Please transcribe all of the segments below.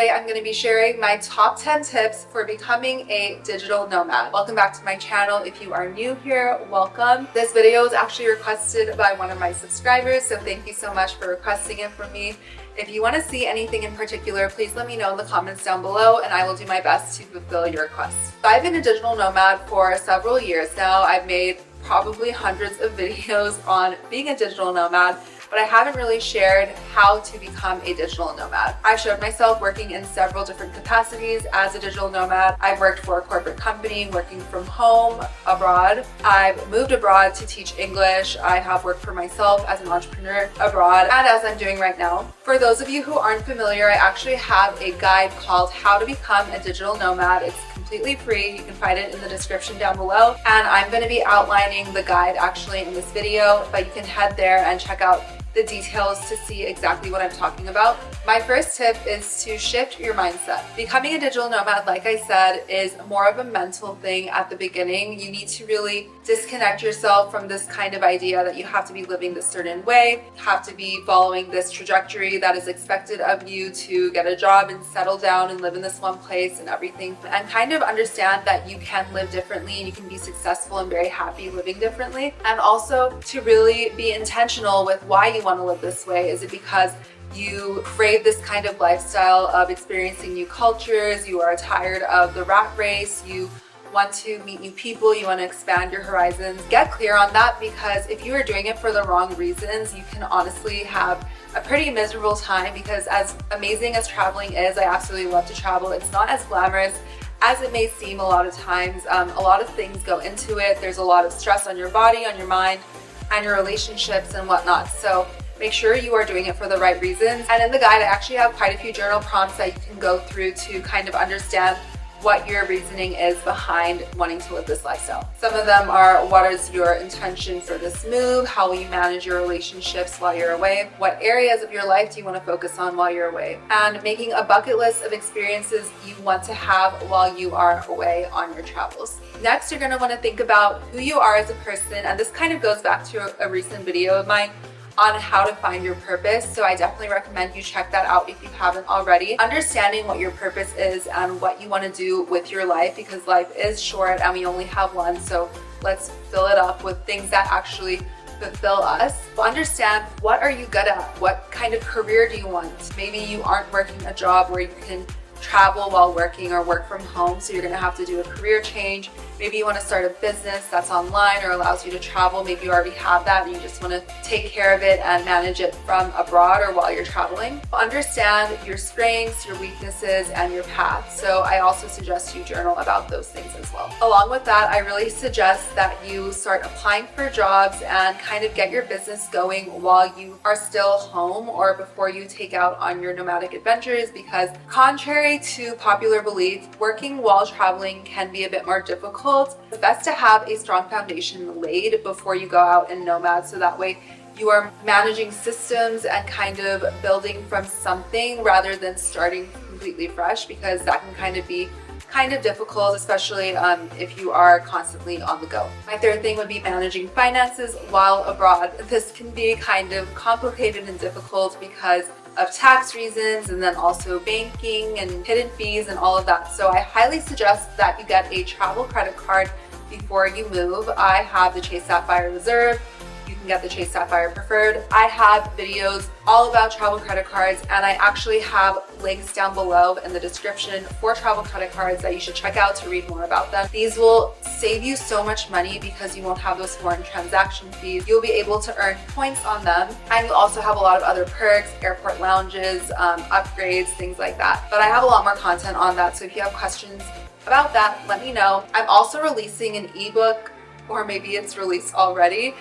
today I'm going to be sharing my top 10 tips for becoming a digital nomad. Welcome back to my channel. If you are new here, welcome. This video was actually requested by one of my subscribers, so thank you so much for requesting it from me. If you want to see anything in particular, please let me know in the comments down below and I will do my best to fulfill your request. I've been a digital nomad for several years now. I've made probably hundreds of videos on being a digital nomad, but I haven't really shared how to become a digital nomad. I've showed myself working in several different capacities as a digital nomad. I've worked for a corporate company, working from home, abroad. I've moved abroad to teach English. I have worked for myself as an entrepreneur abroad, and as I'm doing right now. For those of you who aren't familiar, I actually have a guide called How to Become a Digital Nomad. It's completely free. You can find it in the description down below, and I'm going to be outlining the guide actually in this video, but you can head there and check out the details to see exactly what I'm talking about. My first tip is to shift your mindset. Becoming a digital nomad, like I said, is more of a mental thing at the beginning. You need to really disconnect yourself from this kind of idea that you have to be living this certain way, have to be following this trajectory that is expected of you to get a job and settle down and live in this one place and everything, and kind of understand that you can live differently and you can be successful and very happy living differently. And also to really be intentional with why you want to live this way. Is it because you crave this kind of lifestyle of experiencing new cultures, you are tired of the rat race, you want to meet new people, you want to expand your horizons? Get clear on that, because if you are doing it for the wrong reasons, you can honestly have a pretty miserable time. Because as amazing as traveling is, I absolutely love to travel, it's not as glamorous as it may seem a lot of times. A lot of things go into it. There's a lot of stress on your body, on your mind, and your relationships and whatnot. So make sure you are doing it for the right reasons. And in the guide, I actually have quite a few journal prompts that you can go through to kind of understand what your reasoning is behind wanting to live this lifestyle. Some of them are: what is your intention for this move? How will you manage your relationships while you're away? What areas of your life do you want to focus on while you're away? And making a bucket list of experiences you want to have while you are away on your travels. Next, you're going to want to think about who you are as a person, and this kind of goes back to a recent video of mine on how to find your purpose. So I definitely recommend you check that out if you haven't already. Understanding what your purpose is and what you want to do with your life, because life is short and we only have one, so let's fill it up with things that actually fulfill us. Understand, what are you good at? What kind of career do you want? Maybe you aren't working a job where you can travel while working or work from home, so you're going to have to do a career change. Maybe you want to start a business that's online or allows you to travel. Maybe you already have that and you just want to take care of it and manage it from abroad or while you're traveling. Understand your strengths, your weaknesses, and your path. So I also suggest you journal about those things as well. Along with that, I really suggest that you start applying for jobs and kind of get your business going while you are still home or before you take out on your nomadic adventures, because contrary to popular belief, working while traveling can be a bit more difficult. It's best to have a strong foundation laid before you go out and nomad, so that way you are managing systems and kind of building from something rather than starting completely fresh, because that can kind of be difficult, especially if you are constantly on the go. My third thing would be managing finances while abroad. This can be kind of complicated and difficult because of tax reasons, and then also banking and hidden fees and all of that. So I highly suggest that you get a travel credit card before you move. I have the Chase Sapphire Reserve. You can get the Chase Sapphire Preferred. I have videos all about travel credit cards, and I actually have links down below in the description for travel credit cards that you should check out to read more about them. These will save you so much money because you won't have those foreign transaction fees. You'll be able to earn points on them, and you'll also have a lot of other perks, airport lounges, upgrades, things like that. But I have a lot more content on that, so if you have questions about that, let me know. I'm also releasing an ebook, or maybe it's released already,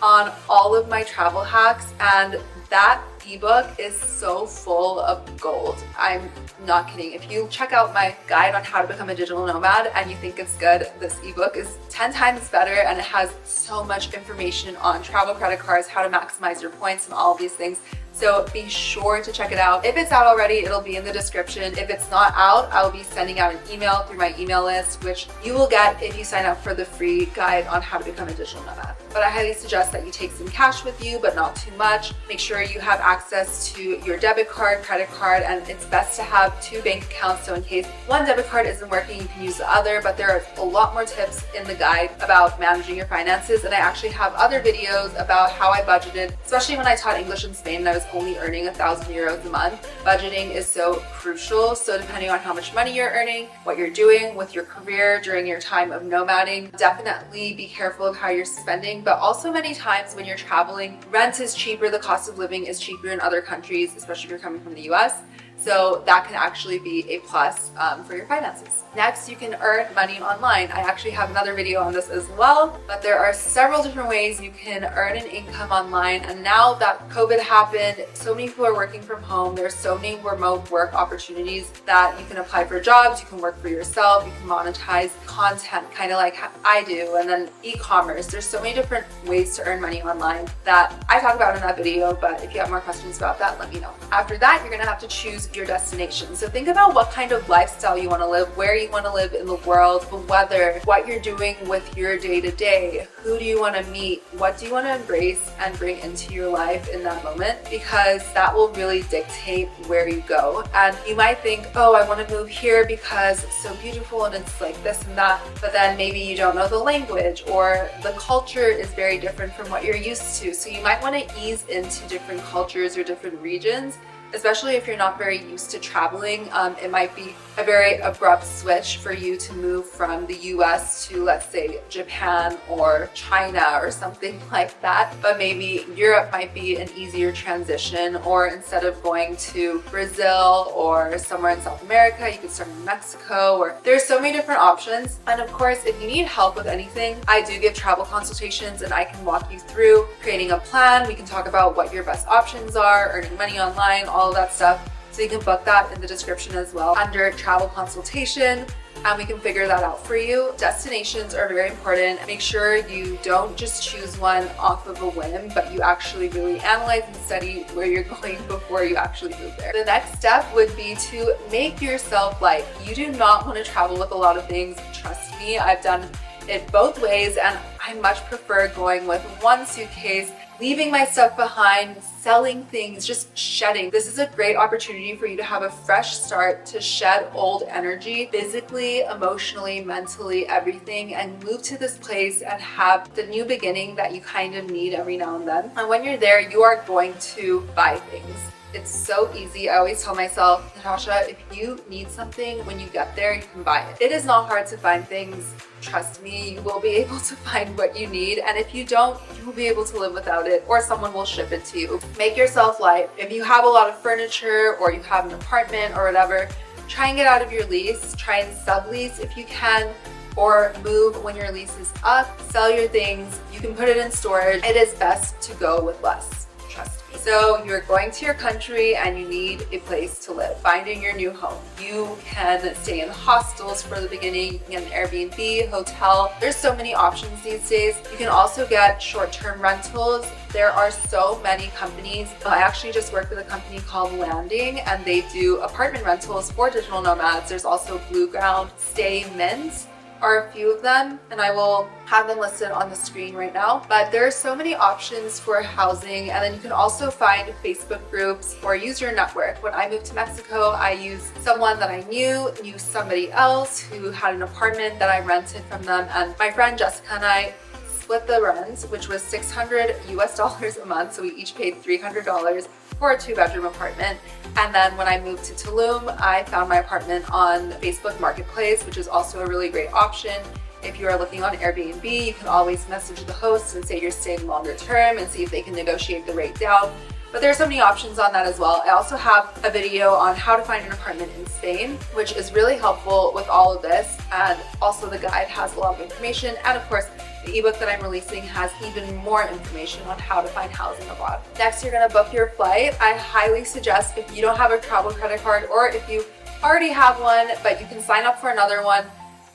on all of my travel hacks, and that ebook is so full of gold. I'm not kidding. If you check out my guide on how to become a digital nomad and you think it's good, this ebook is 10 times better, and it has so much information on travel credit cards, how to maximize your points, and all of these things. So be sure to check it out. If it's out already, it'll be in the description. If it's not out, I'll be sending out an email through my email list, which you will get if you sign up for the free guide on how to become a digital nomad. But I highly suggest that you take some cash with you, but not too much. Make sure you have access to your debit card, credit card, and it's best to have 2 bank accounts. So in case one debit card isn't working, you can use the other. But there are a lot more tips in the guide about managing your finances. And I actually have other videos about how I budgeted, especially when I taught English in Spain and I was only earning 1,000 euros a month. Budgeting is so crucial. So depending on how much money you're earning, what you're doing with your career during your time of nomading, definitely be careful of how you're spending. But also many times when you're traveling, rent is cheaper, the cost of living is cheaper in other countries, especially if you're coming from the US. So that can actually be a plus for your finances. Next, you can earn money online. I actually have another video on this as well, but there are several different ways you can earn an income online. And now that COVID happened, so many people are working from home. There's so many remote work opportunities that you can apply for jobs, you can work for yourself, you can monetize content, kind of like I do, and then e-commerce. There's so many different ways to earn money online that I talk about in that video, but if you have more questions about that, let me know. After that, you're gonna have to choose your destination. So think about what kind of lifestyle you wanna live, where you want to live in the world, the weather, what you're doing with your day-to-day, who do you want to meet, what do you want to embrace and bring into your life in that moment, because that will really dictate where you go. And you might think, oh, I want to move here because it's so beautiful and it's like this and that, but then maybe you don't know the language or the culture is very different from what you're used to. So you might want to ease into different cultures or different regions, especially if you're not very used to traveling. It might be a very abrupt switch for you to move from the US to, let's say, Japan or China or something like that. But maybe Europe might be an easier transition, or instead of going to Brazil or somewhere in South America, you could start in Mexico, or there's so many different options. And of course, if you need help with anything, I do give travel consultations and I can walk you through creating a plan. We can talk about what your best options are, earning money online, all of that stuff. So you can book that in the description as well under travel consultation, and we can figure that out for you. Destinations are very important. Make sure you don't just choose one off of a whim, but you actually really analyze and study where you're going before you actually move there. The next step would be to make yourself light. You do not want to travel with a lot of things. Trust me, I've done it both ways, and I much prefer going with one suitcase, leaving my stuff behind, selling things, just shedding. This is a great opportunity for you to have a fresh start, to shed old energy, physically, emotionally, mentally, everything, and move to this place and have the new beginning that you kind of need every now and then. And when you're there, you are going to buy things. It's so easy. I always tell myself, Natasha, if you need something, when you get there, you can buy it. It is not hard to find things. Trust me, you will be able to find what you need. And if you don't, you will be able to live without it, or someone will ship it to you. Make yourself light. If you have a lot of furniture or you have an apartment or whatever, try and get out of your lease. Try and sublease if you can, or move when your lease is up. Sell your things. You can put it in storage. It is best to go with less. Trust me. So you're going to your country and you need a place to live. Finding your new home. You can stay in hostels for the beginning. You can get an Airbnb, hotel. There's so many options these days. You can also get short-term rentals. There are so many companies. I actually just worked with a company called Landing, and they do apartment rentals for digital nomads. There's also Blue Ground, Stay Mint are a few of them, and I will have them listed on the screen right now. But there are so many options for housing, and then you can also find Facebook groups or use your network. When I moved to Mexico, I used someone that I knew somebody else who had an apartment that I rented from them, and my friend Jessica and I split the rent, which was $600 US a month, so we each paid $300 for a 2-bedroom apartment. And then when I moved to Tulum, I found my apartment on Facebook Marketplace, which is also a really great option. If you are looking on Airbnb, you can always message the host and say you're staying longer term and see if they can negotiate the rate down. But there are so many options on that as well. I also have a video on how to find an apartment in Spain, which is really helpful with all of this. And also the guide has a lot of information. And of course, the ebook that I'm releasing has even more information on how to find housing abroad. Next, you're gonna book your flight. I highly suggest, if you don't have a travel credit card, or if you already have one, but you can sign up for another one,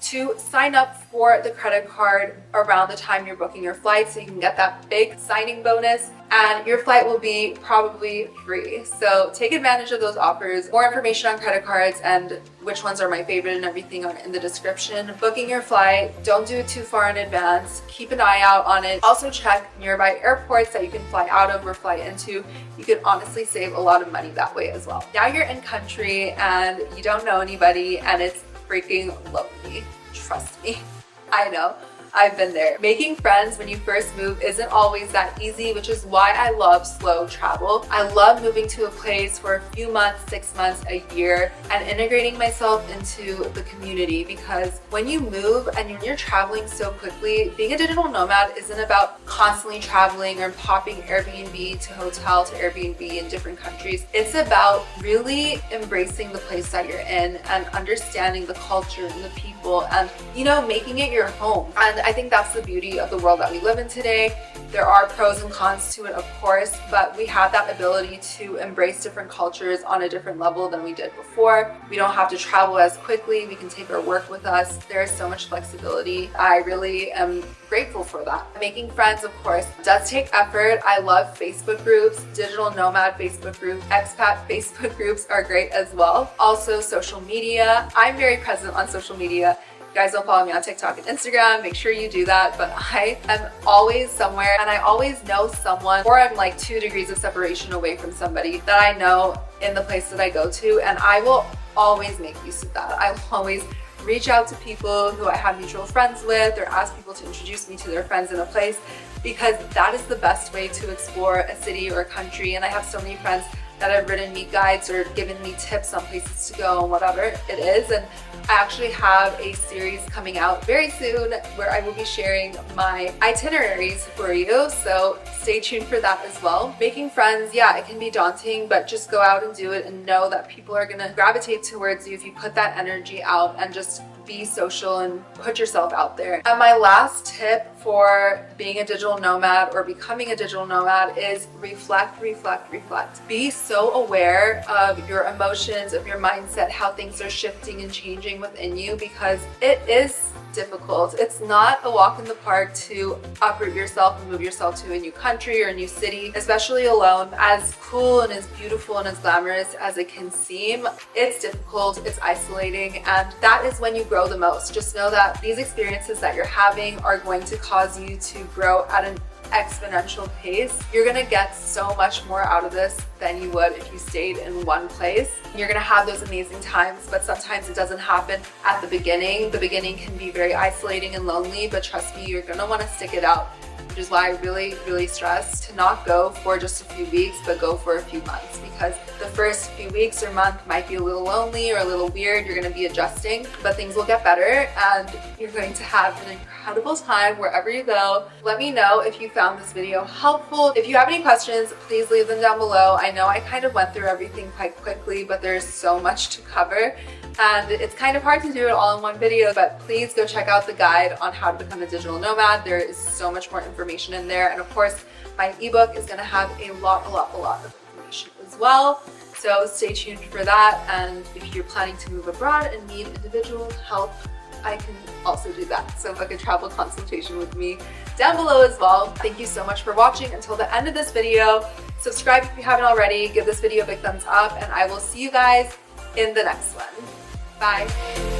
to sign up for the credit card around the time you're booking your flight so you can get that big signing bonus, and your flight will be probably free. So take advantage of those offers. More information on credit cards and which ones are my favorite and everything are in the description. Booking your flight, don't do it too far in advance. Keep an eye out on it. Also check nearby airports that you can fly out of or fly into. You can honestly save a lot of money that way as well. Now you're in country and you don't know anybody and it's freaking lonely. Trust me, I know. I've been there. Making friends when you first move isn't always that easy, which is why I love slow travel. I love moving to a place for a few months, 6 months, a year, and integrating myself into the community, because when you move and you're traveling so quickly, being a digital nomad isn't about constantly traveling or popping Airbnb to hotel to Airbnb in different countries. It's about really embracing the place that you're in and understanding the culture and the people and, you know, making it your home. And I think that's the beauty of the world that we live in today. There are pros and cons to it, of course, but we have that ability to embrace different cultures on a different level than we did before. We don't have to travel as quickly. We can take our work with us. There is so much flexibility. I really am grateful for that. Making friends, of course, does take effort. I love Facebook groups. Digital nomad Facebook group, expat Facebook groups are great as well. Also social media. I'm very present on social media. You guys don't follow me on TikTok and Instagram, make sure you do that, but I am always somewhere and I always know someone, or I'm like 2 degrees of separation away from somebody that I know in the place that I go to, and I will always make use of that. I will always reach out to people who I have mutual friends with or ask people to introduce me to their friends in a place, because that is the best way to explore a city or a country. And I have so many friends that have written me guides or given me tips on places to go and whatever it is. And I actually have a series coming out very soon where I will be sharing my itineraries for you, so stay tuned for that as well. Making friends, yeah, it can be daunting, but just go out and do it and know that people are gonna gravitate towards you if you put that energy out and just be social and put yourself out there. And my last tip for being a digital nomad or becoming a digital nomad is reflect, reflect, reflect. Be so aware of your emotions, of your mindset, how things are shifting and changing within you, because it is difficult. It's not a walk in the park to uproot yourself and move yourself to a new country or a new city, especially alone. As cool and as beautiful and as glamorous as it can seem, it's difficult, it's isolating, and that is when you grow the most. Just know that these experiences that you're having are going to cause you to grow at an exponential pace. You're gonna get so much more out of this than you would if you stayed in one place. You're gonna have those amazing times, but sometimes it doesn't happen at the beginning. The beginning can be very isolating and lonely, but trust me, you're gonna wanna stick it out, which is why I really, really stress to not go for just a few weeks, but go for a few months, because the first few weeks or month might be a little lonely or a little weird. You're gonna be adjusting, but things will get better and you're going to have an incredible time wherever you go. Let me know if you found this video helpful. If you have any questions, please leave them down below. I know I kind of went through everything quite quickly, but there's so much to cover and it's kind of hard to do it all in one video, but please go check out the guide on how to become a digital nomad. There is so much more information in there, and of course my ebook is going to have a lot of information as well, so stay tuned for that. And if you're planning to move abroad and need individual help, I can also do that, so book a travel consultation with me down below as well. Thank you so much for watching until the end of this video. Subscribe if you haven't already, give this video a big thumbs up, and I will see you guys in the next one. Bye.